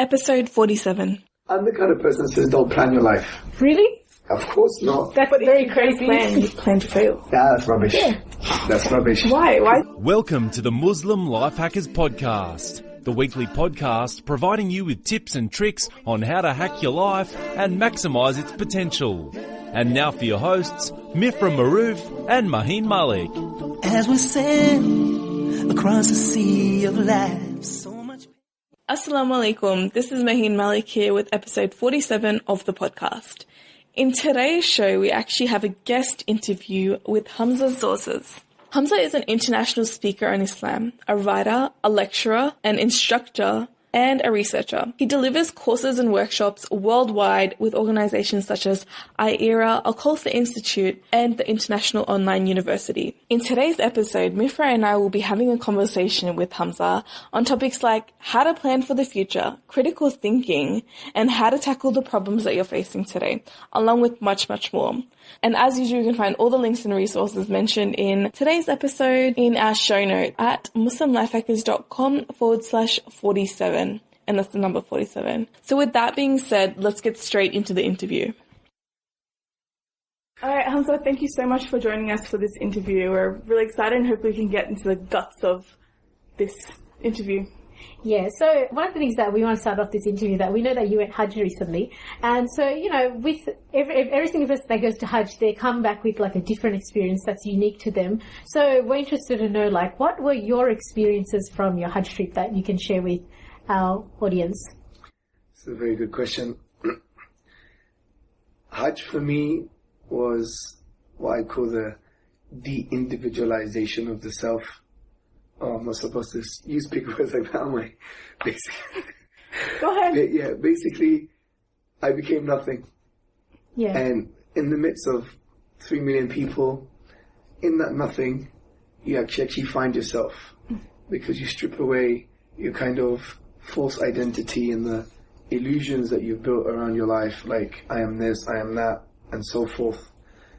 Episode 47. I'm the kind of person that says don't plan your life. Really? Of course not. That's very crazy. You plan to fail. Yeah, that's rubbish. Yeah. That's rubbish. Why? Welcome to the Muslim Life Hackers Podcast, the weekly podcast providing you with tips and tricks on how to hack your life and maximise its potential. And now for your hosts, Mifra Maroof and Maheen Malik. As we sail across the sea of life, so much. Assalamu alaikum. This is Maheen Malik here with episode 47 of the podcast. In today's show, we actually have a guest interview with Hamza Tzortzis. Hamza is an international speaker on Islam, a writer, a lecturer, an instructor, and a researcher. He delivers courses and workshops worldwide with organizations such as IERA, Al-Khalsa Institute, and the International Online University. In today's episode, Mifra and I will be having a conversation with Hamza on topics like how to plan for the future, critical thinking, and how to tackle the problems that you're facing today, along with much, much more. And as usual, you can find all the links and resources mentioned in today's episode in our show note at muslimlifehackers.com/47. And that's the number 47. So with that being said, let's get straight into the interview. All right, Hamza, thank you so much for joining us for this interview. We're really excited and hopefully we can get into the guts of this interview. Yeah, so one of the things that we want to start off this interview, that we know that you went Hajj recently, and so, you know, with every single person that goes to Hajj, they come back with like a different experience that's unique to them. So we're interested to know, like, what were your experiences from your Hajj trip that you can share with our audience? It's a very good question. Hajj for me was what I call the de-individualization of the self. Oh, I'm not supposed to use big words like that, am I? Basically. Go ahead. Yeah, basically, I became nothing. Yeah. And in the midst of 3 million people, in that nothing, you actually find yourself. Because you strip away your kind of false identity and the illusions that you've built around your life, like, I am this, I am that, and so forth.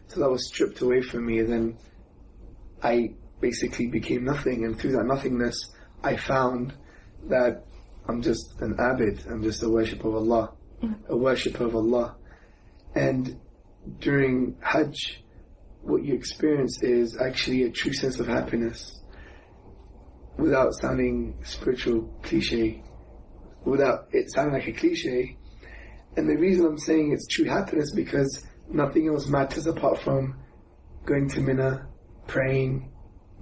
So that was stripped away from me, and then I basically became nothing, and through that nothingness I found that I'm just an abid, I'm just a worshipper of Allah, a worshipper of Allah. And during Hajj, what you experience is actually a true sense of happiness, without sounding spiritual cliche, without it sounding like a cliche. And the reason I'm saying it's true happiness because nothing else matters apart from going to Mina, praying,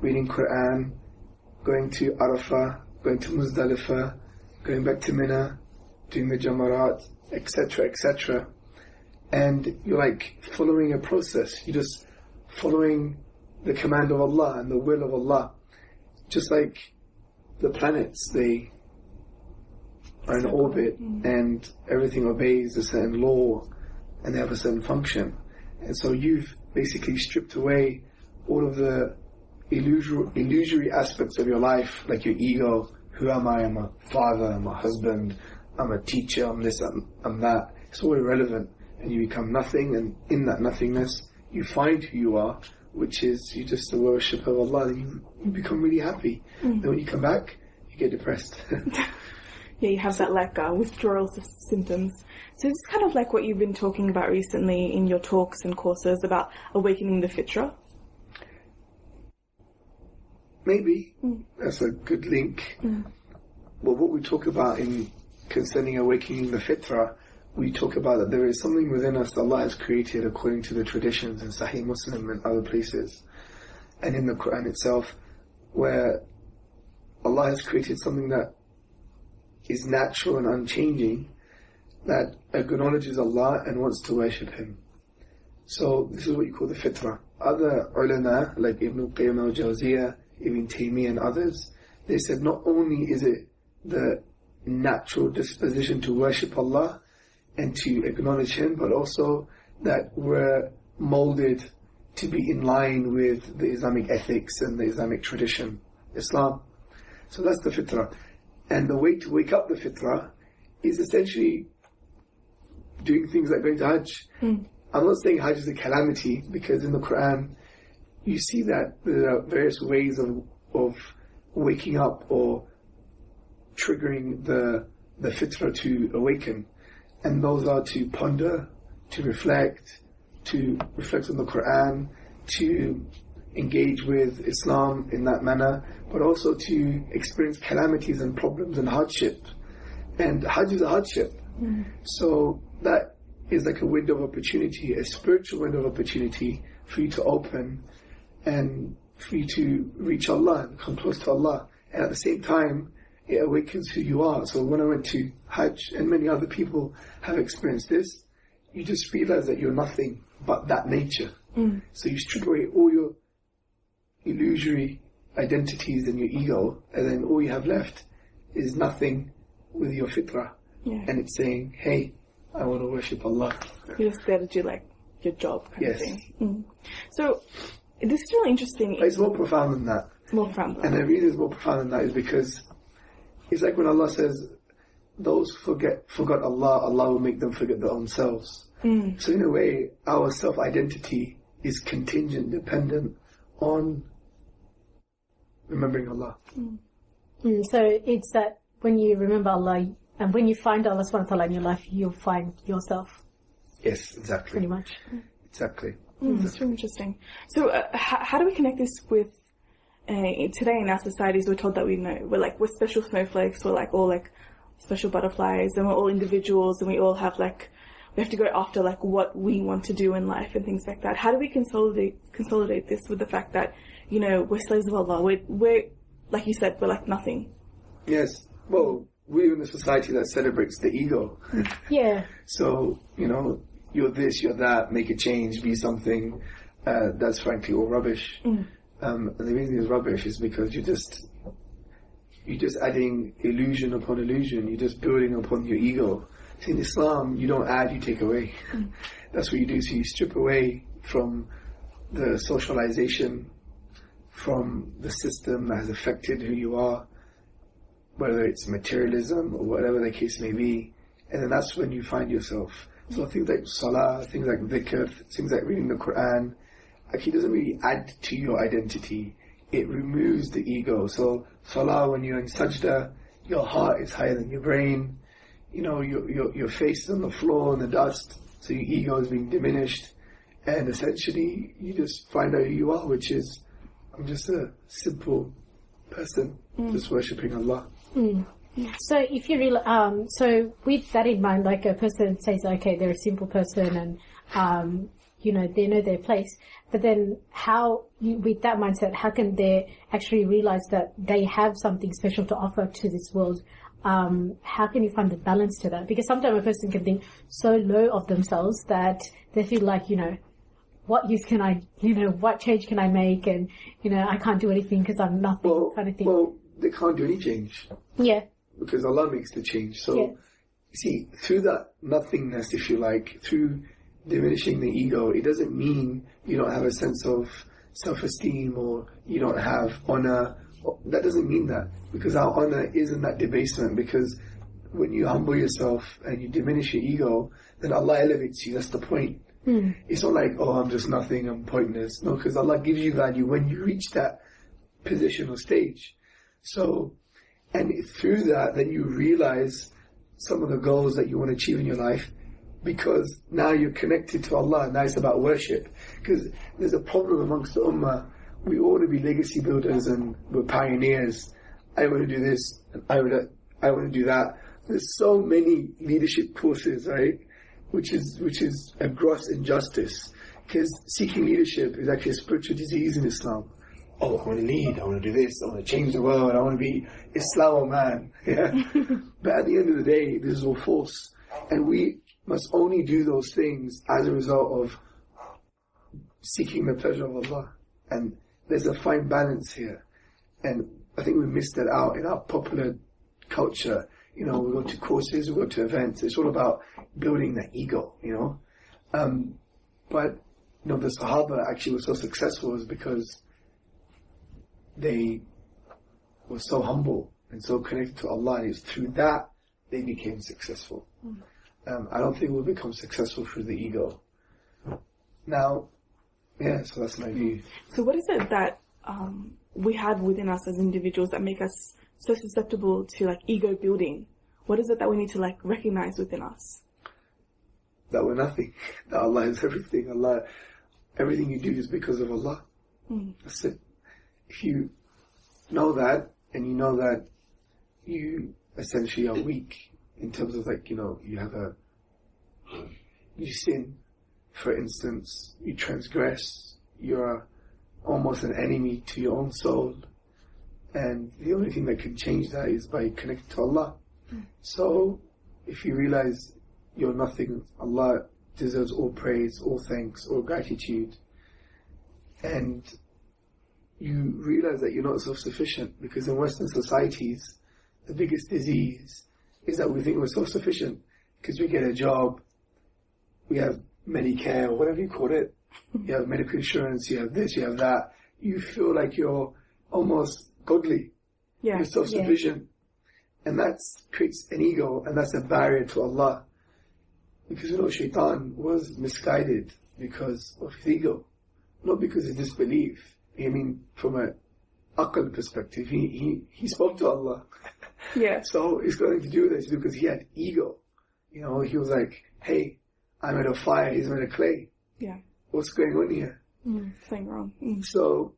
reading Quran, going to Arafah, going to Muzdalifah, going back to Mina, doing the Jamarat, etc., etc. And you're like following a process. You're just following the command of Allah and the will of Allah. Just like the planets, they are in orbit and everything obeys a certain law and they have a certain function. And so you've basically stripped away all of the illusory aspects of your life, like your ego. Who am I? I'm a father, I'm a husband, I'm a teacher, I'm this, I'm that. It's all irrelevant, and you become nothing, and in that nothingness you find who you are, which is you're just a worshipper of Allah, and you become really happy. Then when you come back, you get depressed. Yeah, you have that like withdrawal symptoms. So this is kind of like what you've been talking about recently in your talks and courses about awakening the fitra. Maybe. That's a good link. Well, what we talk about in concerning awakening the fitrah, we talk about that there is something within us that Allah has created according to the traditions in Sahih Muslim and other places, and in the Quran itself, where Allah has created something that is natural and unchanging, that acknowledges Allah and wants to worship Him. So this is what you call the fitrah. Other ulama, like Ibn Qayyim al-Jawziyah, Ibn Taymiyyah and others, they said not only is it the natural disposition to worship Allah and to acknowledge Him, but also that we're molded to be in line with the Islamic ethics and the Islamic tradition, Islam. So that's the fitrah. And the way to wake up the fitrah is essentially doing things like going to Hajj. I'm not saying Hajj is a calamity, because in the Quran you see that there are various ways of waking up or triggering the the fitra to awaken. And those are to ponder, to reflect on the Quran, to engage with Islam in that manner, but also to experience calamities and problems and hardship. And Hajj is a hardship. So that is like a window of opportunity, a spiritual window of opportunity for you to open and for you to reach Allah and come close to Allah. And at the same time, it awakens who you are. So when I went to Hajj, and many other people have experienced this, you just realize that you're nothing but that nature. So you strip away all your illusory identities and your ego, and then all you have left is nothing with your fitrah. And it's saying, hey, I want to worship Allah. You're just there to do like your job kind of Yes. thing. So this is really interesting. But it's more profound than that. More profound than And the reason it's more profound than that is because it's like when Allah says, those who forgot Allah, Allah will make them forget their own selves. So in a way, our self-identity is contingent, dependent on remembering Allah. So it's that when you remember Allah, and when you find Allah subhanahu wa ta'ala in your life, you'll find yourself. Yes, exactly. Pretty much. Exactly. That's really interesting. So how do we connect this with today in our societies? We're told that we're special snowflakes, we're like all like special butterflies, and we're all individuals, and we all have we have to go after like what we want to do in life and things like that. How do we consolidate this with the fact that we're slaves of Allah? We're like you said, we're like nothing. Yes. Well, we live in a society that celebrates the ego. Yeah. So, you're this, you're that, make a change, be something. That's frankly all rubbish. And the reason it's rubbish is because you're just adding illusion upon illusion. You're just building upon your ego. See, in Islam, you don't add, you take away. That's what you do. So you strip away from the socialization, from the system that has affected who you are, whether it's materialism or whatever the case may be. And then that's when you find yourself. So things like salah, things like dhikr, things like reading the Quran, actually doesn't really add to your identity. It removes the ego. So salah, when you're in sajda, your heart is higher than your brain. Your face is on the floor in the dust, so your ego is being diminished. And essentially, you just find out who you are, which is, I'm just a simple person, just worshipping Allah. So if you so with that in mind, like a person says, okay, they're a simple person and, they know their place. But then with that mindset, how can they actually realize that they have something special to offer to this world? How can you find the balance to that? Because sometimes a person can think so low of themselves that they feel like, what use can I, what change can I make? And, I can't do anything because I'm nothing kind of thing. Well, they can't do any change. Yeah. Because Allah makes the change. So, see, through that nothingness, if you like, through diminishing the ego, it doesn't mean you don't have a sense of self-esteem or you don't have honor. That doesn't mean that. Because our honor isn't that debasement. Because when you humble yourself and you diminish your ego, then Allah elevates you. That's the point. It's not like, oh, I'm just nothing, I'm pointless. No, because Allah gives you value when you reach that position or stage. So, and through that, then you realize some of the goals that you want to achieve in your life, because now you're connected to Allah. Now it's about worship. Because there's a problem amongst the ummah. We all want to be legacy builders and we're pioneers. I want to do this and I want to do that. There's so many leadership courses, right? Which is a gross injustice. Because seeking leadership is actually a spiritual disease in Islam. Oh, I want to lead, I want to do this, I want to change the world, I want to be Islam man. Yeah? But at the end of the day, this is all false. And we must only do those things as a result of seeking the pleasure of Allah. And there's a fine balance here. And I think we missed that out in our popular culture. We go to courses, we go to events. It's all about building that ego, But, the Sahaba actually were so successful is because they were so humble and so connected to Allah, and it's through that they became successful. I don't think we'll become successful through the ego. Now, so that's my view. So what is it that we have within us as individuals that make us so susceptible to like ego building? what is it that we need to like recognize within us? That we're nothing. That Allah is everything. Allah, everything you do is because of Allah. That's it. If you know that, and you know that you essentially are weak in terms of like, you sin, for instance, you transgress, you're almost an enemy to your own soul, and the only thing that can change that is by connecting to Allah. So if you realize you're nothing, Allah deserves all praise, all thanks, all gratitude, and you realize that you're not self-sufficient, because in Western societies the biggest disease is that we think we're self-sufficient because we get a job, we have Medicare or whatever you call it, you have medical insurance, you have this, you have that, you feel like you're almost godly, you're self-sufficient, and that creates an ego, and that's a barrier to Allah, because Shaitan was misguided because of his ego, not because of disbelief. I mean, from an aql perspective, he spoke to Allah. Yeah. So he's going to do this because he had ego. He was like, hey, I'm made of fire, he's made of clay. Yeah. What's going on here? Something wrong. So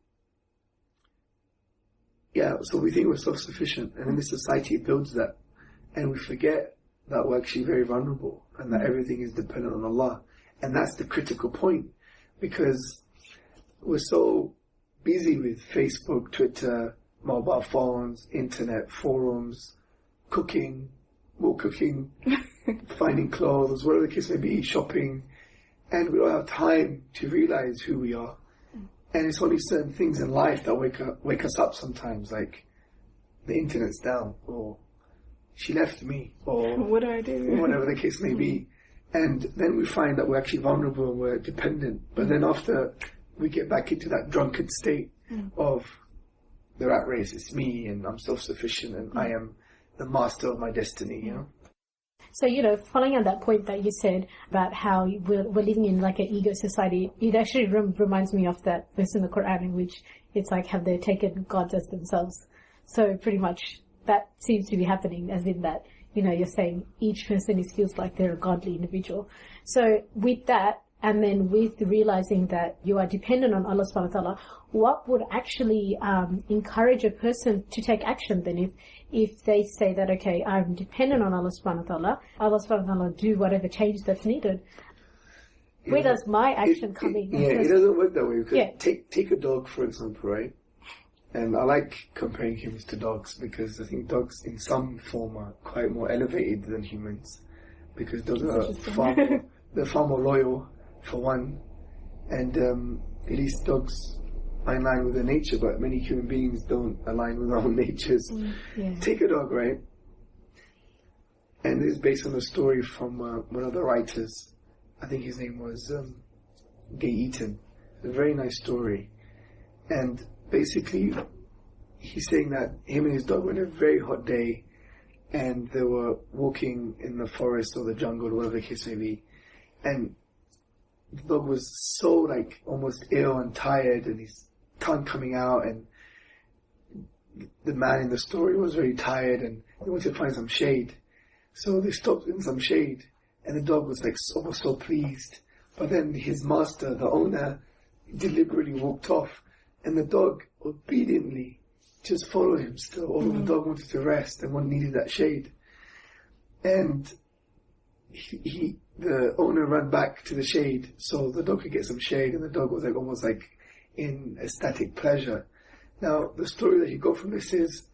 we think we're self-sufficient, and in this society it builds that. And we forget that we're actually very vulnerable, and that everything is dependent on Allah. And that's the critical point, because we're so busy with Facebook, Twitter, mobile phones, internet, forums, cooking, more cooking, finding clothes, whatever the case may be, shopping, and we don't have time to realize who we are. And it's only certain things in life that wake us up sometimes, like the internet's down, or she left me, or what do I do? Whatever the case may be. And then we find that we're actually vulnerable and we're dependent. But then after we get back into that drunkard state of the rat race, it's me and I'm self-sufficient and I am the master of my destiny, So, following on that point that you said about how we're living in like an ego society, it actually reminds me of that verse in the Quran in which it's like, have they taken gods as themselves? So pretty much that seems to be happening, as in that, you're saying each person feels like they're a godly individual. So with that, and then with realizing that you are dependent on Allah subhanahu wa ta'ala, what would actually encourage a person to take action then if they say that, okay, I'm dependent on Allah subhanahu wa ta'ala, Allah subhanahu wa ta'ala do whatever change that's needed. Where does my action come in? It doesn't work that way. Because take a dog, for example, right? And I like comparing humans to dogs because I think dogs in some form are quite more elevated than humans, because dogs are far more loyal, for one, and at least dogs are in line with their nature, but many human beings don't align with their own natures. Take a dog, right? And this is based on a story from one of the writers. I think his name was Gay Eaton. A very nice story. And basically, he's saying that him and his dog were on a very hot day, and they were walking in the forest or the jungle, whatever the case may be, and the dog was so like almost ill and tired, and his tongue coming out, and the man in the story was very tired, and they wanted to find some shade. So they stopped in some shade, and the dog was like almost so pleased. But then his master, the owner, deliberately walked off, and the dog obediently just followed him still, although the dog wanted to rest and needed that shade. And the owner ran back to the shade so the dog could get some shade, and the dog was like almost like in ecstatic pleasure. Now, the story that you got from this is,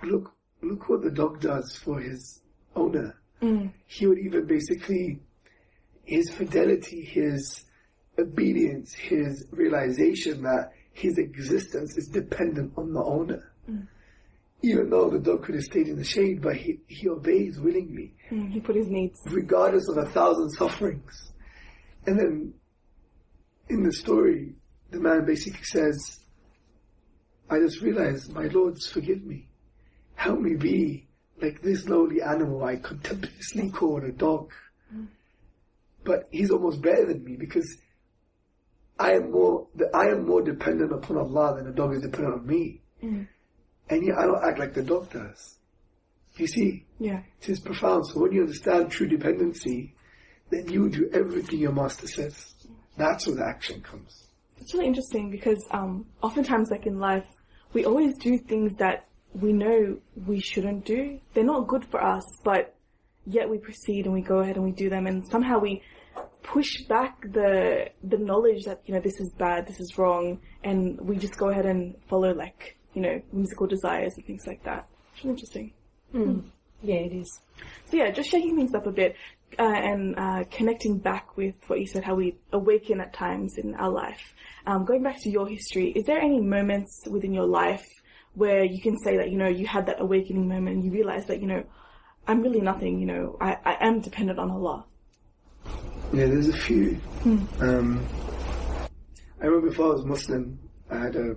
look what the dog does for his owner. He would even basically, his fidelity, his obedience, his realization that his existence is dependent on the owner. Even though the dog could have stayed in the shade, but he obeys willingly. He put his needs. Regardless of 1,000 sufferings. And then, in the story, the man basically says, I just realized, my lords, forgive me. Help me be like this lowly animal I contemptuously call a dog. But he's almost better than me, because I am more dependent upon Allah than the dog is dependent on me. And yet I don't act like the dog does. You see? Yeah. It is profound. So when you understand true dependency, then you do everything your master says. That's where the action comes. It's really interesting because oftentimes, like in life, we always do things that we know we shouldn't do. They're not good for us, but yet we proceed and we go ahead and we do them, and somehow we push back the knowledge that, you know, this is bad, this is wrong, and we just go ahead and follow, like, you know, musical desires and things like that. It's really interesting. Yeah, it is. So yeah, just shaking things up a bit and connecting back with what you said, how we awaken at times in our life. Going back to your history, is there any moments within your life where you can say that, you know, you had that awakening moment and you realized that, you know, I'm really nothing, you know, I am dependent on Allah? Yeah, there's a few. I remember before I was Muslim, I had a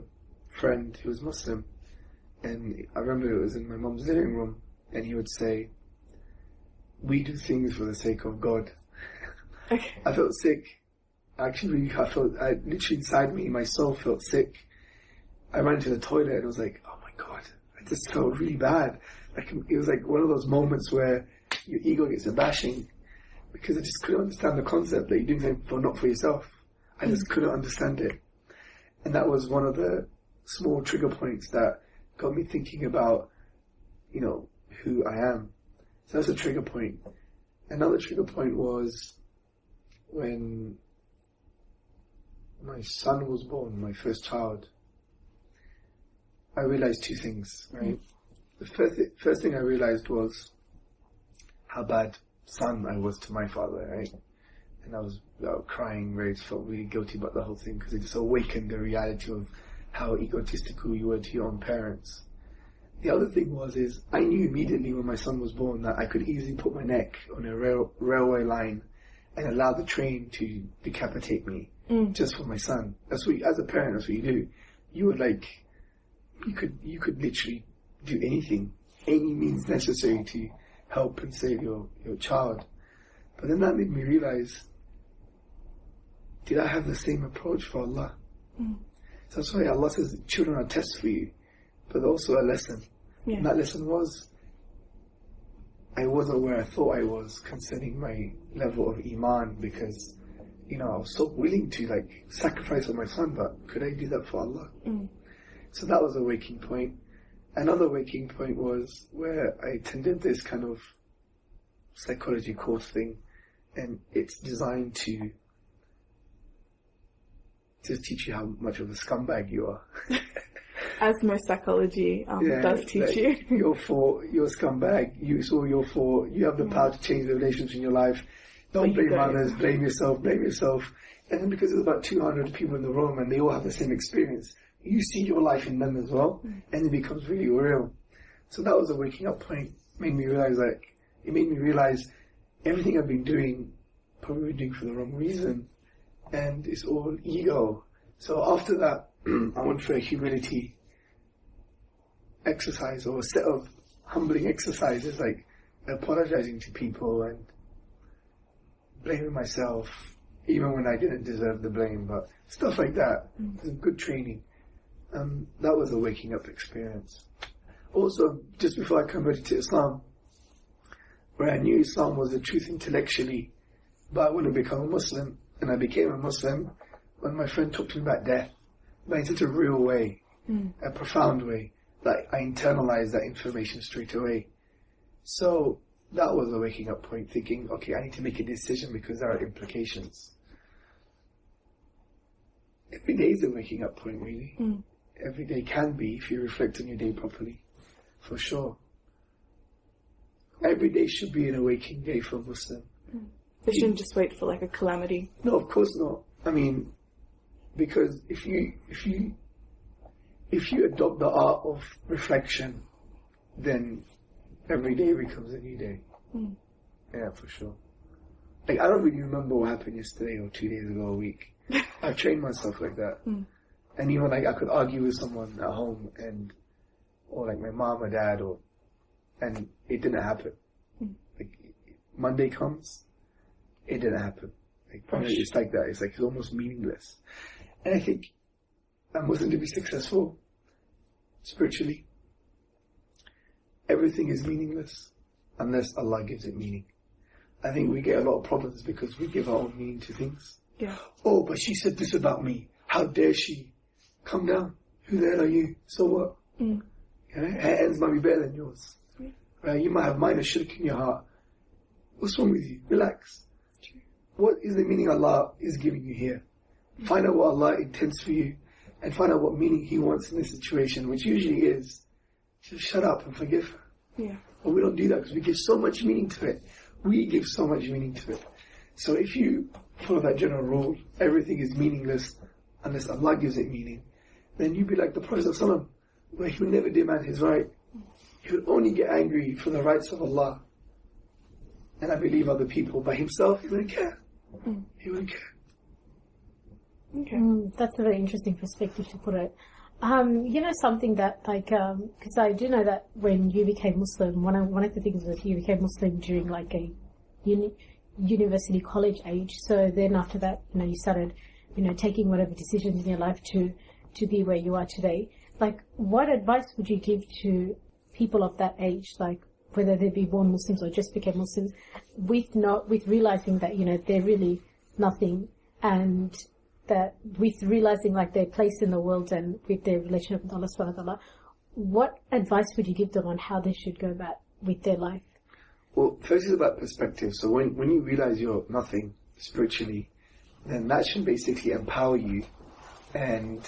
friend who was Muslim, and I remember it was in my mum's living room, and he would say, we do things for the sake of God. Okay. I felt sick. Actually, I literally inside me, my soul felt sick. I ran to the toilet and I was like, oh my God, I just felt really bad. Like, it was like one of those moments where your ego gets a bashing, because I just couldn't understand the concept that you're doing something not for yourself. I just couldn't understand it. And that was one of the small trigger points that got me thinking about, you know, who I am. So that's a trigger point. Another trigger point was when my son was born, my first child. I realized two things, right? The first thing I realized was how bad son I was to my father, right? And I was crying, felt really guilty about the whole thing, because it just awakened the reality of how egotistical you were to your own parents. The other thing is I knew immediately when my son was born that I could easily put my neck on a railway line and allow the train to decapitate me just for my son. That's what, as a parent, that's what you do. You would you could literally do anything, any means necessary to help and save your child. But then that made me realize, did I have the same approach for Allah? So that's why Allah says children are tests for you, but also a lesson. Yeah. And that lesson was, I wasn't where I thought I was concerning my level of Iman, because, you know, I was so willing to like sacrifice for my son, but could I do that for Allah? So that was a waking point. Another waking point was where I attended this kind of psychology course thing, and it's designed to teach you how much of a scumbag you are. As most psychology does teach you. You're a scumbag. You have the power to change the relationships in your life. Don't blame others, blame yourself. And then because there's about 200 people in the room and they all have the same experience, you see your life in them as well, and it becomes really real. So that was a waking up point. It made me realize everything I've been doing, probably doing for the wrong reason, and it's all ego. So after that, I went for a humility exercise, or a set of humbling exercises, like apologizing to people and blaming myself, even when I didn't deserve the blame, but stuff like that. It was good training. That was a waking up experience. Also, just before I converted to Islam, where I knew Islam was the truth intellectually, but I wanted to become a Muslim, and I became a Muslim when my friend talked to me about death, but in such a real way, a profound way, that I internalized that information straight away. So that was a waking up point, thinking, okay, I need to make a decision because there are implications. Every day is a waking up point, really. Every day can be, if you reflect on your day properly, for sure. Every day should be an awakening day for a Muslim. They shouldn't just wait for like a calamity. No, of course not. I mean, because if you adopt the art of reflection, then every day becomes a new day. Yeah, for sure. Like, I don't really remember what happened yesterday or 2 days ago, a week. I trained myself like that. And even like I could argue with someone at home, or like my mom or dad, and it didn't happen. Like, Monday comes, it didn't happen. Like, it's like that. It's like, it's almost meaningless. And I think a Muslim to be successful spiritually, everything is meaningless unless Allah gives it meaning. I think we get a lot of problems because we give our own meaning to things. Yeah. Oh, but she said this about me. How dare she? Calm down. Who the hell are you? So what? Mm. You know, her ends might be better than yours. Yeah. Right? You might have minor shirk in your heart. What's wrong with you? Relax. What is the meaning Allah is giving you here? Find out what Allah intends for you and find out what meaning He wants in this situation, which usually is just shut up and forgive her. Yeah. But we don't do that because we give so much meaning to it. We give so much meaning to it. So if you follow that general rule, everything is meaningless unless Allah gives it meaning, then you'd be like the Prophet ﷺ, where he would never demand his right. He would only get angry for the rights of Allah. And I believe other people. By himself, he wouldn't care. He wouldn't care. Okay. That's a very interesting perspective to put it. You know, something that, like, because I do know that when you became Muslim, one of the things was you became Muslim during, like, a university college age. So then after that, you know, you started, you know, taking whatever decisions in your life to be where you are today. Like, what advice would you give to people of that age, like, whether they be born Muslims or just became Muslims, with realizing that, you know, they're really nothing, and that with realizing like their place in the world and with their relationship with Allah subhanahu wa ta'ala, what advice would you give them on how they should go about with their life? Well, first is about perspective. So when you realize you're nothing spiritually, then that should basically empower you and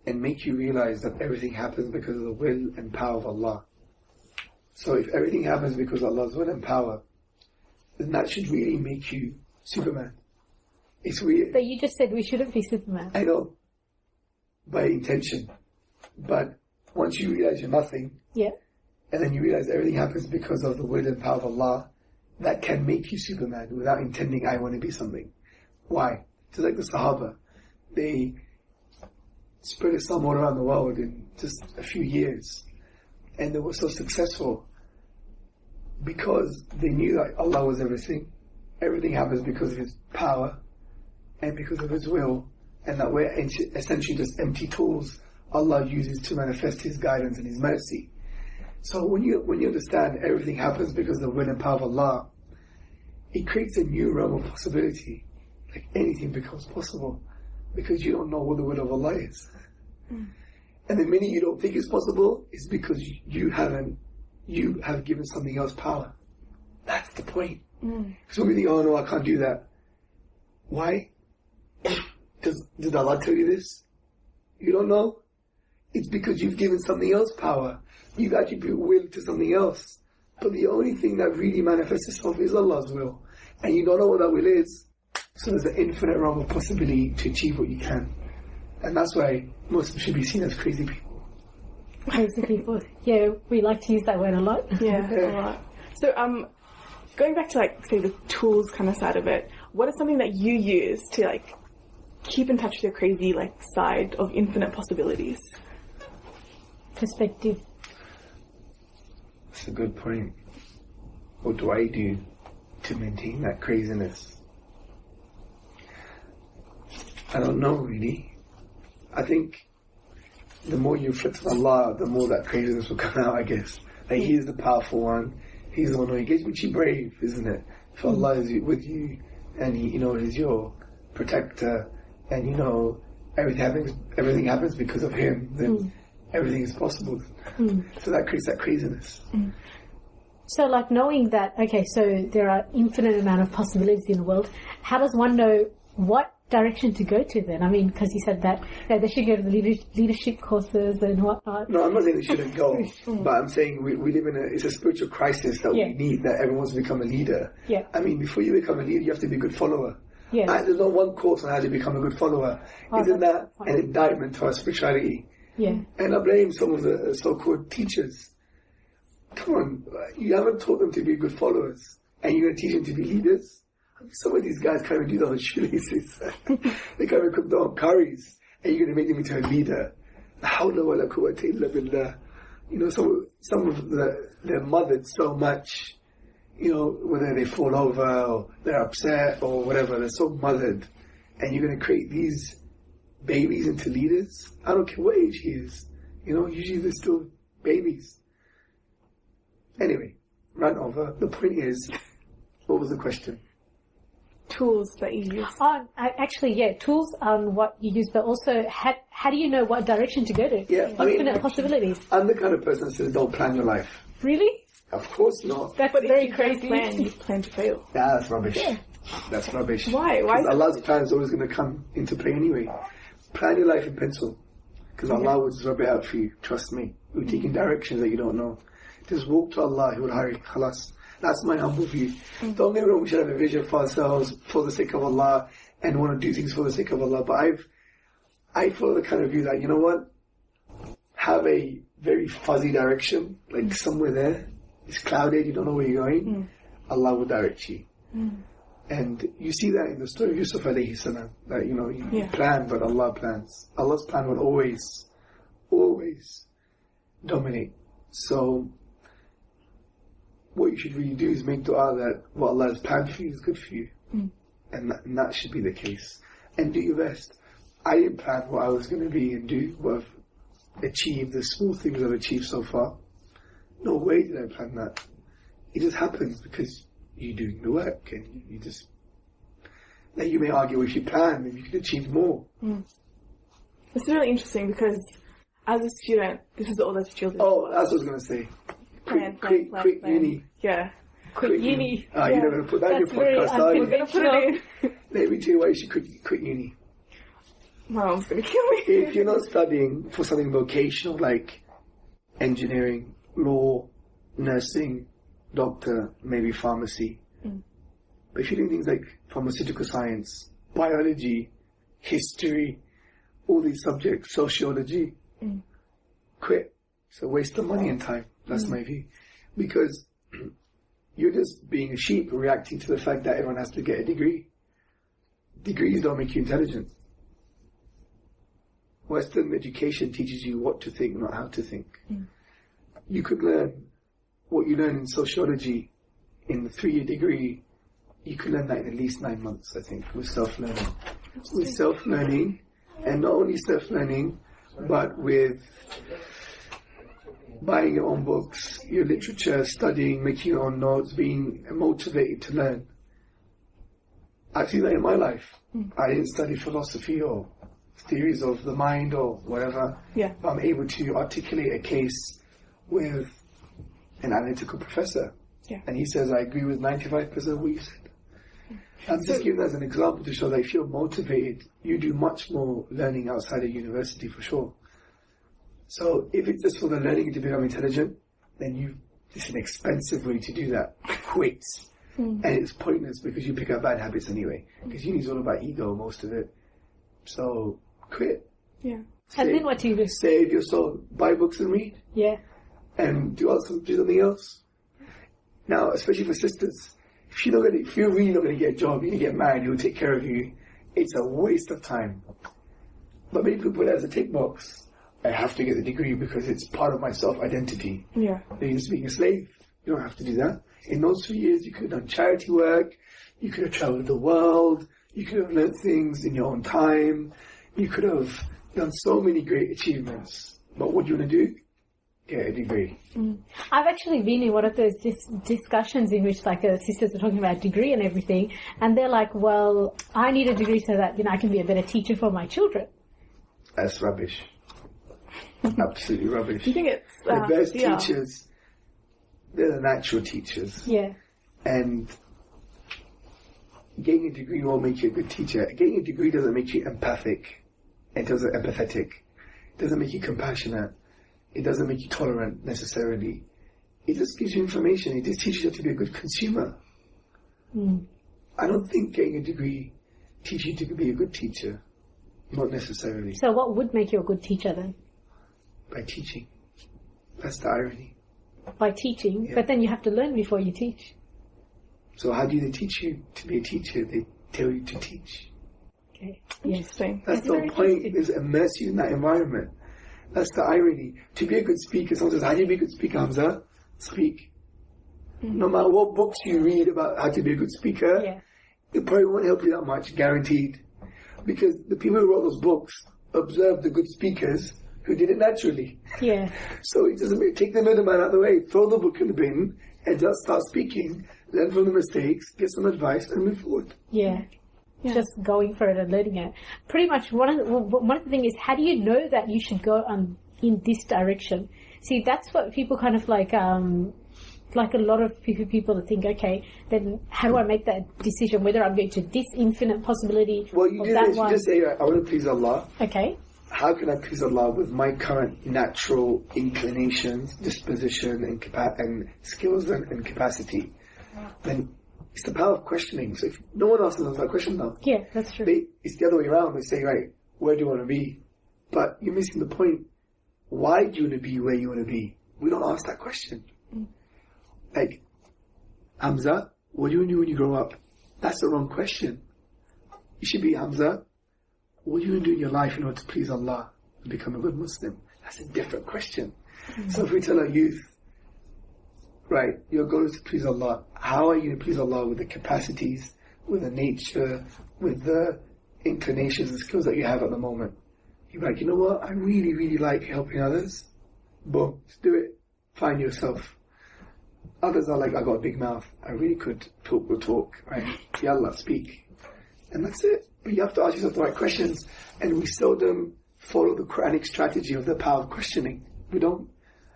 make you realize that everything happens because of the will and power of Allah. So if everything happens because of Allah's will and power, then that should really make you Superman. It's weird. But you just said we shouldn't be Superman. I know. By intention. But once you realize you're nothing, yeah, and then you realize everything happens because of the will and power of Allah, that can make you Superman without intending, I want to be something. Why? Just like the Sahaba. They spread Islam all around the world in just a few years. And they were so successful because they knew that Allah was everything. Everything happens because of His power and because of His will, and that we're essentially just empty tools Allah uses to manifest His guidance and His mercy. So when you understand everything happens because of the will and power of Allah, it creates a new realm of possibility. Like anything becomes possible because you don't know what the will of Allah is. And the minute you don't think it's possible, it's because you have given something else power. That's the point. So we think, oh no, I can't do that. Why? Did Allah tell you this? You don't know? It's because you've given something else power. You've attributed will to something else. But the only thing that really manifests itself is Allah's will. And you don't know what that will is. So there's an infinite realm of possibility to achieve what you can. And that's why Muslims should be seen as crazy people. Crazy people. Yeah, we like to use that word a lot. Yeah, a lot. So, going back to, like, say, the tools kind of side of it, what is something that you use to, like, keep in touch with your crazy, like, side of infinite possibilities? Perspective. That's a good point. What do I do to maintain that craziness? I don't know, really. I think the more you reflect on Allah, the more that craziness will come out, I guess. Like, He's the powerful one. He's the one who makes you brave, isn't it? So Allah is with you, and He, is your protector, and everything happens because of Him. Then everything is possible. So that creates that craziness. So, like, knowing that, okay, so there are infinite amount of possibilities in the world, how does one know what direction to go to then? I mean, because you said that they should go to the leadership courses and whatnot. No, I'm not saying they shouldn't go, but I'm saying we live in it's a spiritual crisis that we need, that everyone wants to become a leader. Yeah. I mean, before you become a leader, you have to be a good follower. Yeah. There's not one course on how to become a good follower. Isn't that an indictment to our spirituality? Yeah. And I blame some of the so-called teachers. Come on, you haven't taught them to be good followers, and you're going to teach them to be leaders? Some of these guys can't even do their own shoelaces. They can't even cook their own curries, and you're going to make them into a leader. Some of they're mothered so much, whether they fall over or they're upset or whatever, they're so mothered, and you're going to create these babies into leaders. I don't care what age he is. usually they're still babies. Anyway, rant over. The point is, what was the question? Tools that you use. Tools on what you use, but also how do you know what direction to go to? Yeah, Infinite possibilities. I'm the kind of person that says don't plan your life. Really? Of course not. That's But very if you don't crazy. you plan to fail. Nah, that's rubbish. Yeah. That's rubbish. Why? Why? Because Allah's plan is always going to come into play anyway. Plan your life in pencil. Because Allah will just rub it out for you. Trust me. You're taking directions that you don't know. Just walk to Allah. He will hurry. Khalas. That's my humble view. Don't get me wrong, we should have a vision for ourselves, for the sake of Allah, and want to do things for the sake of Allah. But I follow the kind of view that, you know what? Have a very fuzzy direction, like somewhere there. It's clouded, you don't know where you're going. Allah will direct you. And you see that in the story of Yusuf alayhi salam, that, you plan, but Allah plans. Allah's plan will always dominate. So, what you should really do is make dua that what Allah has planned for you is good for you. And that should be the case. And do your best. I didn't plan what I was going to be and do, what I've achieved, the small things I've achieved so far. No way did I plan that. It just happens because you're doing the work and you just... Now you may argue if you plan, then you could achieve more. It's really interesting because as a student, this is all that you'll do. Oh, that's what I was going to say. Quick uni. Yeah. Quick uni. You're not going to put that in your That's very podcast, are you? We're going to put it in. Let me tell you why you should quit uni. My mom's going to kill me. If you're not studying for something vocational like engineering, law, nursing, doctor, maybe pharmacy, but if you're doing things like pharmaceutical science, biology, history, all these subjects, sociology, quit. It's a waste of money and time. That's my view. Because you're just being a sheep reacting to the fact that everyone has to get a degree. Degrees don't make you intelligent. Western education teaches you what to think, not how to think. You could learn what you learn in sociology in the 3-year degree. You could learn that in at least 9 months, I think, with self-learning. With self-learning, and not only self-learning, but with buying your own books, your literature, studying, making your own notes, being motivated to learn. I've seen that in my life. I didn't study philosophy or theories of the mind or whatever. Yeah. But I'm able to articulate a case with an analytical professor. Yeah. And he says, I agree with 95% of what you said. I'm just giving that as an example to show that if you're motivated, you do much more learning outside of university for sure. So if it's just for the learning to become intelligent, then it's an expensive way to do that. Quit. And it's pointless because you pick up bad habits anyway. Because uni is all about ego, most of it. So quit. Yeah. And then what do you do? Save your soul. Buy books and read. Yeah. And do something else. Now, especially for sisters, if you're really not going to get a job, you're going to get married, who will take care of you, it's a waste of time. But many people put it as a tick box. I have to get the degree because it's part of my self-identity. Yeah. Then you're just being a slave. You don't have to do that. In those 3 years, you could have done charity work, you could have traveled the world, you could have learned things in your own time, you could have done so many great achievements. But what do you want to do? Get a degree. I've actually been in one of those discussions in which sisters are talking about degree and everything, and they're like, well, I need a degree so that I can be a better teacher for my children. That's rubbish. Absolutely rubbish. Do you think it's the best teachers, they're the natural teachers. Yeah. And getting a degree won't make you a good teacher. Getting a degree doesn't make you empathic. It doesn't empathetic. It doesn't make you compassionate. It doesn't make you tolerant necessarily. It just gives you information. It just teaches you to be a good consumer. I don't think getting a degree teaches you to be a good teacher. Not necessarily. So what would make you a good teacher then? By teaching. That's the irony. By teaching? Yeah. But then you have to learn before you teach. So how do they teach you to be a teacher? They tell you to teach. Okay. Interesting. That's the whole point, is immerse you in that environment. That's the irony. To be a good speaker, someone says, how do you be a good speaker, Hamza? Speak. No matter what books you read about how to be a good speaker, it probably won't help you that much, guaranteed. Because the people who wrote those books observed the good speakers who did it naturally. Yeah. So it doesn't mean take the middleman out of the way, throw the book in the bin, and just start speaking, learn from the mistakes, get some advice, and move forward. Yeah. Just going for it and learning it. Pretty much one of the things is, how do you know that you should go in this direction? See, that's what people kind of like a lot of people that think, okay, then how do I make that decision whether I'm going to this infinite possibility Well, you or do that this, one? you just say, I want to please Allah. Okay. How can I please Allah with my current natural inclinations, disposition, and skills and capacity? Then it's the power of questioning. So if no one asks us that question now, Yeah, that's true. it's the other way around. They say, right, where do you want to be? But you're missing the point. Why do you want to be where you want to be? We don't ask that question. Like, Hamza, what do you want to do when you grow up? That's the wrong question. You should be, Hamza, what do you want to do in your life in order to please Allah and become a good Muslim? That's a different question. So if we tell our youth, right, your goal is to please Allah, how are you going to please Allah with the capacities, with the nature, with the inclinations and skills that you have at the moment? You're like, you know what, I really, really like helping others. Boom, just do it. Find yourself. Others are like, I got a big mouth, I really could talk the talk, right? Yallah, speak. And that's it. But you have to ask yourself the right questions. And we seldom follow the Quranic strategy of the power of questioning. We don't.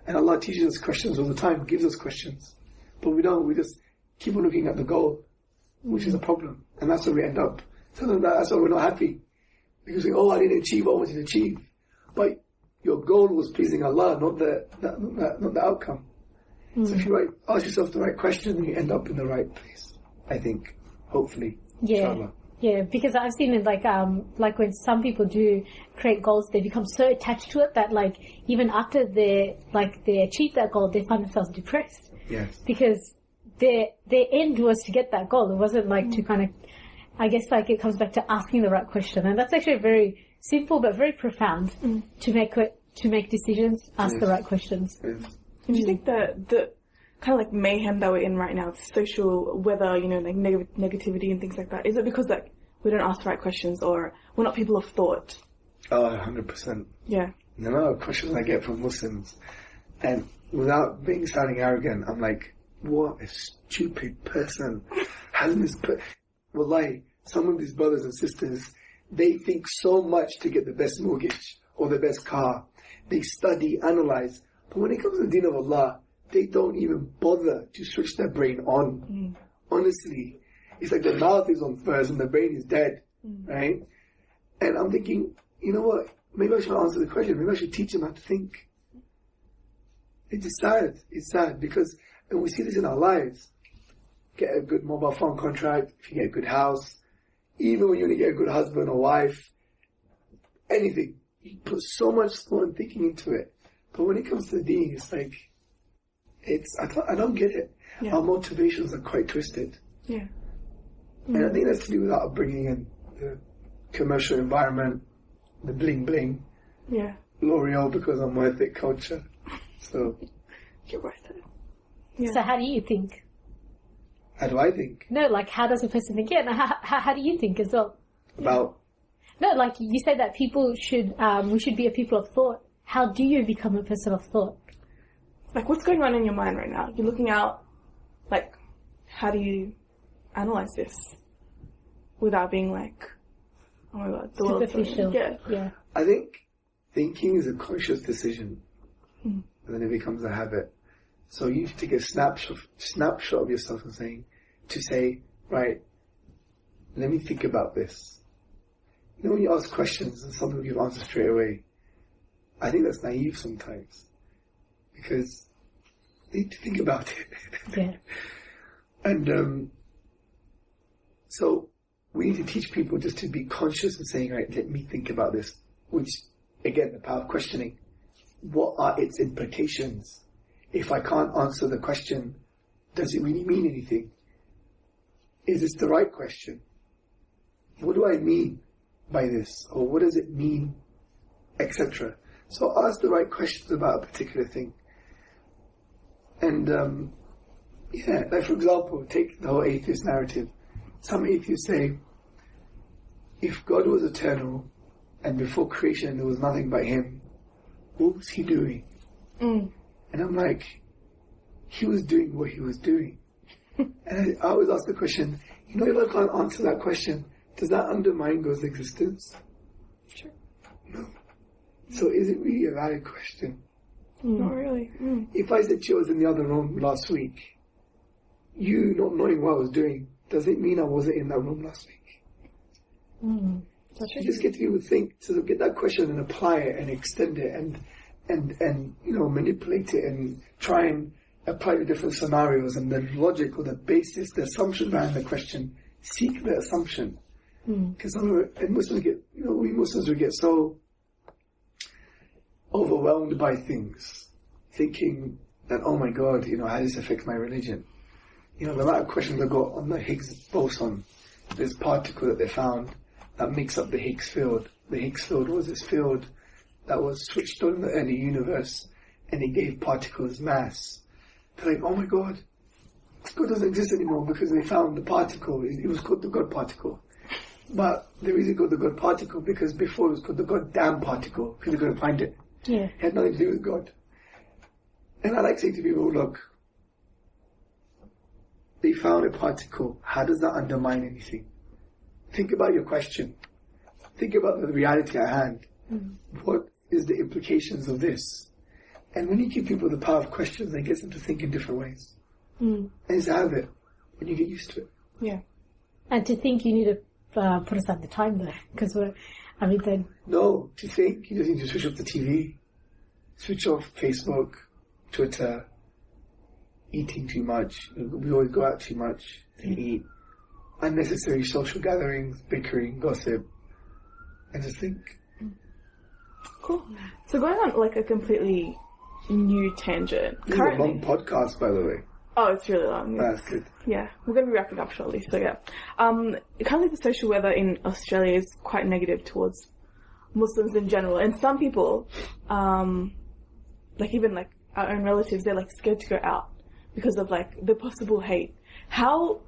And Allah teaches us questions all the time, gives us questions. But we don't. We just keep on looking at the goal, which is a problem. And that's where we end up. So that's why we're not happy. Because we say, I didn't achieve what I wanted to achieve. But your goal was pleasing Allah, not the outcome. So if you ask yourself the right question, then you end up in the right place, I think. Hopefully. Yeah. Inshallah. Yeah, because I've seen it like when some people do create goals, they become so attached to it that like even after they achieve that goal, they find themselves depressed. Yes. Because their end was to get that goal. It wasn't like to kind of, I guess like it comes back to asking the right question, and that's actually very simple but very profound to make decisions. Ask the right questions. Yes. And do you think that the kind of like mayhem that we're in right now, social weather, like negativity and things like that, is it because like we don't ask the right questions or we're not people of thought? Oh, 100%. Yeah. The amount of questions I get from Muslims, and without sounding arrogant, I'm like, what a stupid person. Hasn't this Wallahi, some of these brothers and sisters, they think so much to get the best mortgage or the best car. They study, analyze. But when it comes to the deen of Allah, they don't even bother to switch their brain on. Honestly. It's like the mouth is on first and the brain is dead. Right? And I'm thinking, you know what? Maybe I should answer the question. Maybe I should teach them how to think. It's sad. It's sad because, and we see this in our lives. Get a good mobile phone contract, if you get a good house, even when you only get a good husband or wife, anything. You put so much thought and thinking into it. But when it comes to the deen, it's like, I don't get it. Yeah. Our motivations are quite twisted. Yeah. And I think that's to do with our upbringing and the commercial environment, the bling bling. Yeah. L'Oreal because I'm worth it culture. So, You're worth it. Yeah. So how do you think? how do I think? No, like how does a person think? Yeah, no, how do you think as well? About No, like you said that people should, we should be a people of thought. How do you become a person of thought? Like, what's going on in your mind right now? You're looking out, like, how do you analyze this without being like, oh my god, the world's Superficial. yeah. Yeah. I think thinking is a conscious decision, and then it becomes a habit. So you need to take a snapshot of yourself and say, right, let me think about this. You know, when you ask questions and some people give answers straight away, I think that's naive sometimes, because you need to think about it. Yeah. And so we need to teach people just to be conscious and saying, right, let me think about this, which, again, the power of questioning. What are its implications? If I can't answer the question, does it really mean anything? Is this the right question? What do I mean by this? Or what does it mean? Etc. So ask the right questions about a particular thing. And, like for example, take the whole atheist narrative. Some atheists say, if God was eternal and before creation there was nothing but Him, what was he doing? And I'm like, he was doing what he was doing. And I always ask the question, if I can't answer that question, does that undermine God's existence? Sure. No. So is it really a valid question? Not really. If I said to you I was in the other room last week, you not knowing what I was doing, does it mean I wasn't in that room last week? You just get to be able to think, to get that question and apply it and extend it and manipulate it and try and apply to different scenarios, and the logic or the basis, the assumption behind the question, seek the assumption. Because Muslims we Muslims would get so overwhelmed by things, thinking that, oh my God, how does this affect my religion? The amount of questions I got on the Higgs boson, this particle that they found that makes up the Higgs field. The Higgs field was this field that was switched on in the early universe, and it gave particles mass. They're like, oh my God, God doesn't exist anymore because they found the particle. It was called the God particle. But the reason it called the God particle because before it was called the goddamn particle because they couldn't find it. Yeah. It had nothing to do with God. And I like saying to people, look, they found a particle. How does that undermine anything? Think about your question. Think about the reality at hand. What is the implications of this? And when you give people the power of questions, it gets them to think in different ways. And it's a habit when you get used to it. Yeah. And to think, you need to put aside the time though, because No, to think, you just need to switch off the TV, switch off Facebook, Twitter, eating too much. We always go out too much to eat. Unnecessary social gatherings, bickering, gossip, and just think. Cool. So going on like a completely new tangent. This is a long podcast, by the way. Oh, it's really long. That's good. Yeah, we're going to be wrapping up shortly, so yeah. Currently the social weather in Australia is quite negative towards Muslims in general, and some people, even our own relatives, they're scared to go out because of the possible hate. How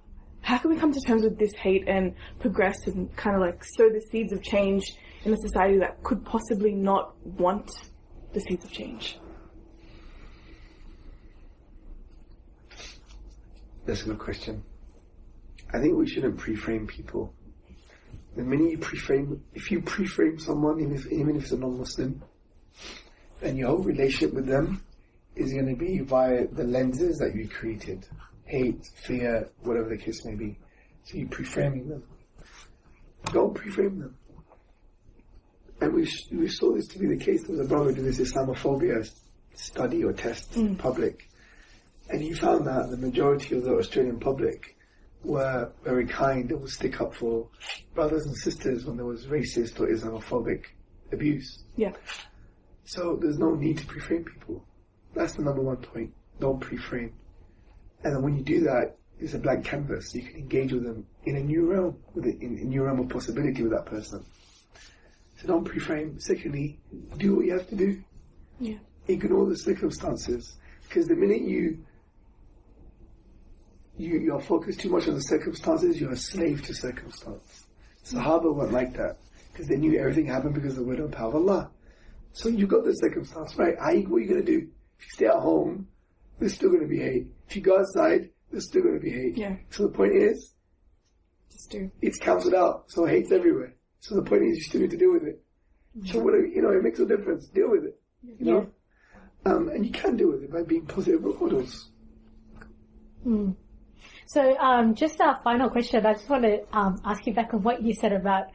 can we come to terms with this hate and progress and kind of sow the seeds of change in a society that could possibly not want the seeds of change? That's a good question. I think we shouldn't pre-frame people. The minute you pre-frame, if you pre-frame someone, even if it's a non-Muslim, then your whole relationship with them is going to be via the lenses that you created. Hate, fear, whatever the case may be. So you're pre-framing them. Don't pre-frame them. And we saw this to be the case. There was a brother doing this Islamophobia study or test in public. And he found that the majority of the Australian public were very kind and would stick up for brothers and sisters when there was racist or Islamophobic abuse. Yeah. So there's no need to pre-frame people. That's the number one point. Don't pre-frame. And then when you do that, it's a blank canvas. You can engage with them in a new realm, in a new realm of possibility with that person. So don't pre-frame. Secondly, do what you have to do. Yeah. Ignore the circumstances. Because the minute you're focused too much on the circumstances, you're a slave to circumstance. Sahaba weren't like that. Because they knew everything happened because of the will and power of Allah. So you got the circumstance, right? What are you going to do? If you stay at home, there's still going to be hate. If you go outside, there's still going to be hate. Yeah. So the point is, just do. It's cancelled out. So hate's everywhere. So the point is, you still need to deal with it. Yeah. So it makes a difference. Deal with it. You know? And you can deal with it by being positive role models. So, just our final question. I just want to ask you back on what you said about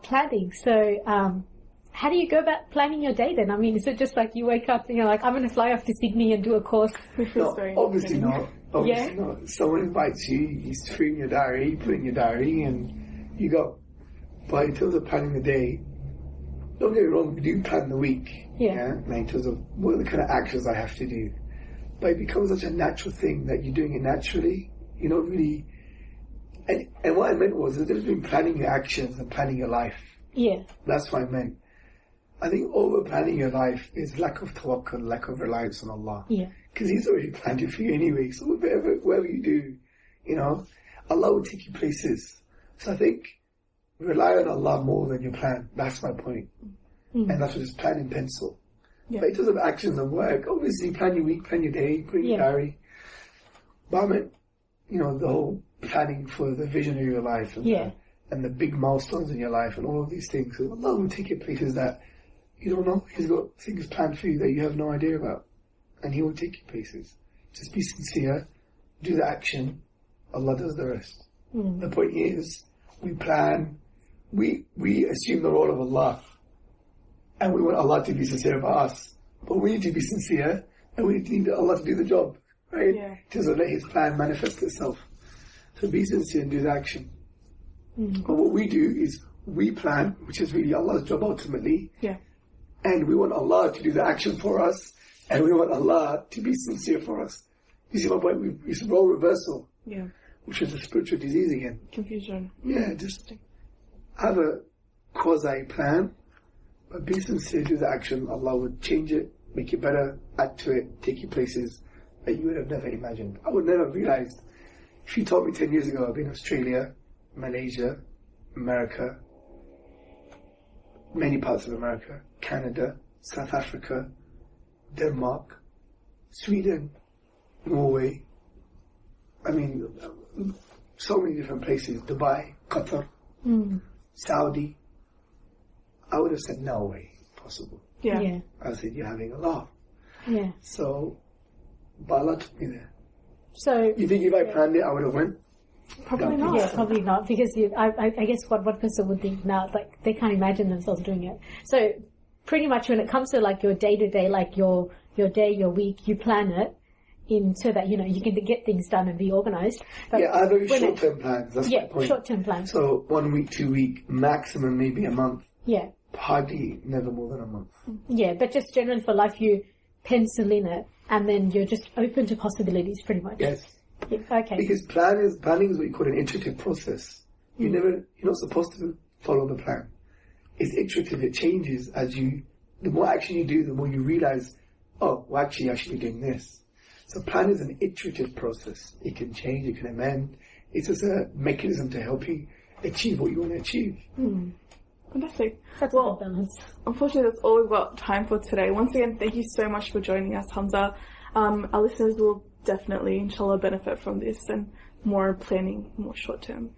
planning. So, how do you go about planning your day then? I mean, is it just you wake up and you're like, I'm going to fly off to Sydney and do a course? No, obviously not. Obviously not. Someone invites you, you fill in your diary, you put in your diary, and you go. But in terms of planning the day, don't get me wrong, we do plan the week. Yeah. In terms of what are the kind of actions I have to do. But it becomes such a natural thing that you're doing it naturally. You're not really... And what I meant was the difference between planning your actions and planning your life. Yeah. That's what I meant. I think over-planning your life is lack of tawakkul, lack of reliance on Allah. Yeah. Because He's already planned it for you anyway. So whatever you do, Allah will take you places. So I think rely on Allah more than your plan. That's my point. And that's what is plan in pencil. Yeah. But in terms of actions and work, obviously plan your week, plan your day, put in your diary. But I mean, you know, the whole planning for the vision of your life and the big milestones in your life and all of these things. So Allah will take you places that you don't know. He's got things planned for you that you have no idea about. And He will take you places. Just be sincere, do the action, Allah does the rest. The point is, we plan, we assume the role of Allah, and we want Allah to be sincere about us. But we need to be sincere, and we need Allah to do the job, right? Yeah. Just to let His plan manifest itself. So be sincere and do the action. But what we do is, we plan, which is really Allah's job ultimately, and we want Allah to do the action for us, and we want Allah to be sincere for us. You see my point? It's a role reversal. Yeah. Which is a spiritual disease again. Confusion. Yeah, just have a quasi-plan, but be sincere, do the action. Allah would change it, make it better, add to it, take you places that you would have never imagined. I would never have realized. If you told me 10 years ago, I've been in Australia, Malaysia, America, many parts of America, Canada, South Africa, Denmark, Sweden, Norway, I mean, so many different places, Dubai, Qatar, Saudi, I would have said, no way possible. Yeah. I said, you're having a laugh. Yeah. So, but Allah took me there. So You think if I planned it, I would have went? Probably not. Yeah, probably not, because I guess what one person would think now, like, they can't imagine themselves doing it. So pretty much when it comes to like your day-to-day, like your day, your week, you plan it in so that, you know, you can get things done and be organized. But Yeah, I have very short-term plans. That's my point. Short-term plans. So 1 week, 2 week, maximum maybe a month. Yeah. Hardly, never more than a month. Yeah, but just generally for life, you pencil in it, and then you're just open to possibilities, pretty much. Yes. Yeah, okay. Because planning is what you call an iterative process. You're not supposed to follow the plan. It's iterative. It changes as the more action you do, the more you realize, oh, well, actually, I should be doing this. So plan is an iterative process. It can change, it can amend. It's just a mechanism to help you achieve what you want to achieve. Fantastic. That's a good balance. Unfortunately, that's all we've got time for today. Once again, thank you so much for joining us, Hamza. Our listeners will definitely, inshallah, benefit from this and more planning, more short term.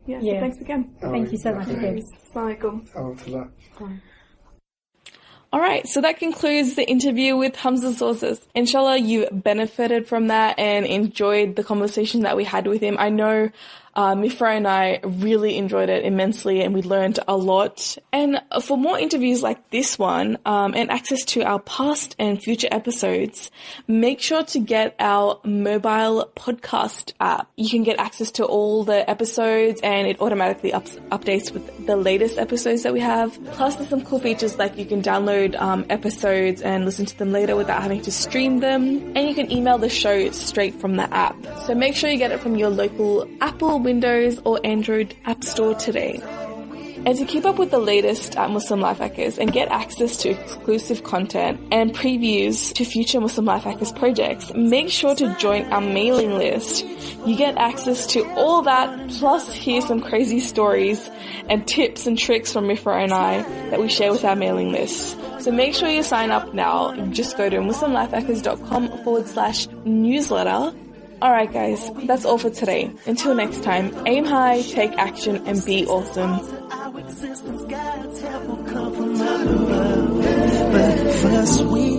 So thanks again. Thank you so much again. Assalamu Alhamdulillah. Alright, so that concludes the interview with Hamza Tzortzis. Inshallah, you benefited from that and enjoyed the conversation that we had with him. I know Mifra and I really enjoyed it immensely and we learned a lot. And for more interviews like this one and access to our past and future episodes, make sure to get our mobile podcast app. You can get access to all the episodes and it automatically updates with the latest episodes that we have. Plus there's some cool features like you can download episodes and listen to them later without having to stream them. And you can email the show straight from the app. So make sure you get it from your local Apple, Windows or Android app store today. And to keep up with the latest Muslim Life Hackers and get access to exclusive content and previews to future Muslim Life Hackers projects, make sure to join our mailing list. You get access to all that, plus hear some crazy stories and tips and tricks from Mifra and I that we share with our mailing list. So make sure you sign up now. Just go to muslimlifehackers.com/newsletter. Alright guys, that's all for today. Until next time, aim high, take action, and be awesome. Our existence, God's help will come from above. But first we